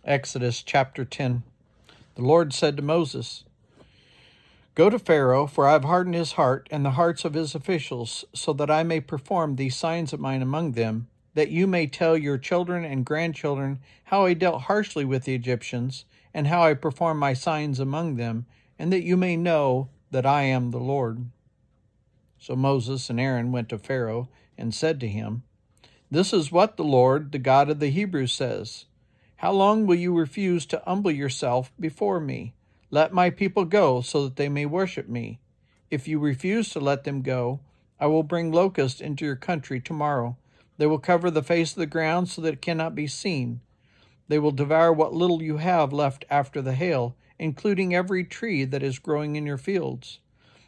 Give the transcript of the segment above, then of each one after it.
Exodus chapter 10. The Lord said to Moses, "Go to Pharaoh, for I have hardened his heart and the hearts of his officials, so that I may perform these signs of mine among them, that you may tell your children and grandchildren how I dealt harshly with the Egyptians, and how I performed my signs among them, and that you may know that I am the Lord." So Moses and Aaron went to Pharaoh and said to him, "This is what the Lord, the God of the Hebrews, says. How long will you refuse to humble yourself before me? Let my people go, so that they may worship me. If you refuse to let them go, I will bring locusts into your country tomorrow. They will cover the face of the ground so that it cannot be seen. They will devour what little you have left after the hail, including every tree that is growing in your fields.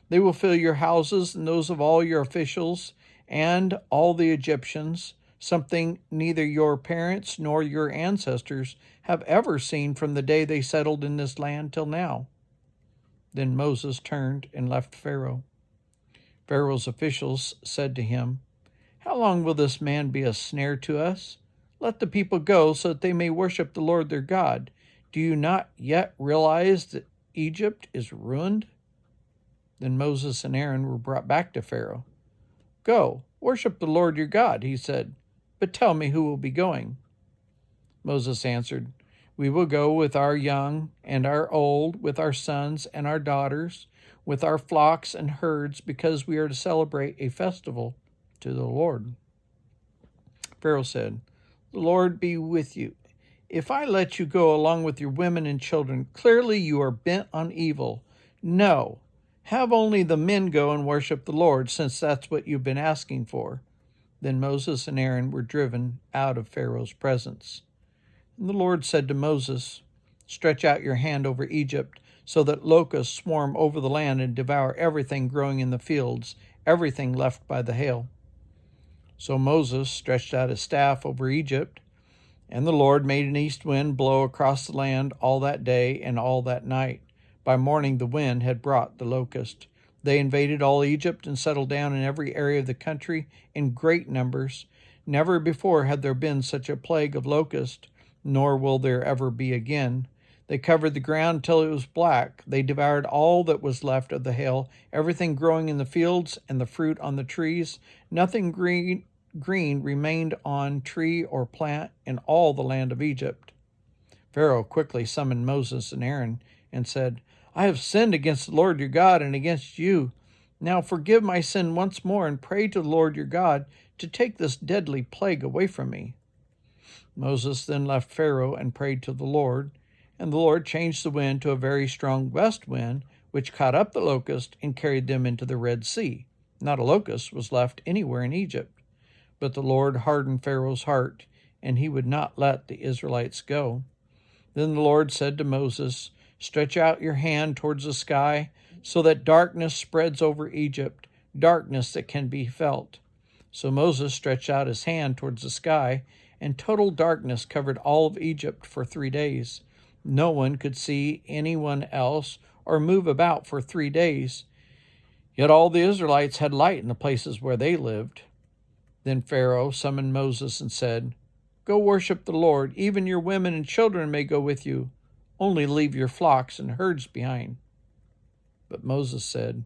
They will fill your houses and those of all your officials and all the Egyptians, something neither your parents nor your ancestors have ever seen from the day they settled in this land till now." Then Moses turned and left Pharaoh. Pharaoh's officials said to him, "How long will this man be a snare to us? Let the people go so that they may worship the Lord their God. Do you not yet realize that Egypt is ruined?" Then Moses and Aaron were brought back to Pharaoh. "Go, worship the Lord your God," he said, "but tell me who will be going." Moses answered, "We will go with our young and our old, with our sons and our daughters, with our flocks and herds, because we are to celebrate a festival to the Lord." Pharaoh said, "The Lord be with you. If I let you go along with your women and children, clearly you are bent on evil. No, have only the men go and worship the Lord, since that's what you've been asking for." Then Moses and Aaron were driven out of Pharaoh's presence. And the Lord said to Moses, "Stretch out your hand over Egypt, so that locusts swarm over the land and devour everything growing in the fields, everything left by the hail." So Moses stretched out his staff over Egypt, and the Lord made an east wind blow across the land all that day and all that night. By morning the wind had brought the locust. They invaded all Egypt and settled down in every area of the country in great numbers. Never before had there been such a plague of locusts, nor will there ever be again. They covered the ground till it was black. They devoured all that was left of the hail, everything growing in the fields and the fruit on the trees. Nothing green remained on tree or plant in all the land of Egypt. Pharaoh quickly summoned Moses and Aaron and said, "I have sinned against the Lord your God and against you. Now forgive my sin once more and pray to the Lord your God to take this deadly plague away from me." Moses then left Pharaoh and prayed to the Lord, and the Lord changed the wind to a very strong west wind, which caught up the locust and carried them into the Red Sea. Not a locust was left anywhere in Egypt. But the Lord hardened Pharaoh's heart, and he would not let the Israelites go. Then the Lord said to Moses, "Stretch out your hand towards the sky, so that darkness spreads over Egypt, darkness that can be felt." So Moses stretched out his hand towards the sky, and total darkness covered all of Egypt for 3 days. No one could see anyone else or move about for 3 days. Yet all the Israelites had light in the places where they lived. Then Pharaoh summoned Moses and said, "Go worship the Lord. Even your women and children may go with you. Only leave your flocks and herds behind." But Moses said,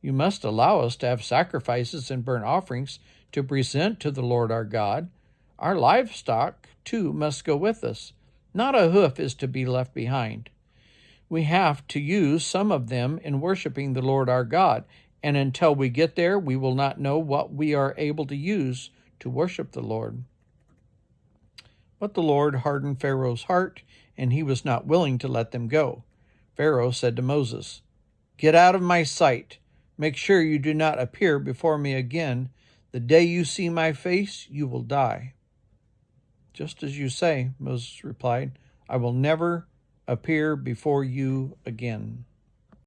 "You must allow us to have sacrifices and burnt offerings to present to the Lord our God. Our livestock, too, must go with us. Not a hoof is to be left behind. We have to use some of them in worshiping the Lord our God, and until we get there, we will not know what we are able to use to worship the Lord." But the Lord hardened Pharaoh's heart, and he was not willing to let them go. Pharaoh said to Moses, "Get out of my sight. Make sure you do not appear before me again. The day you see my face, you will die." "Just as you say," Moses replied. "I will never appear before you again."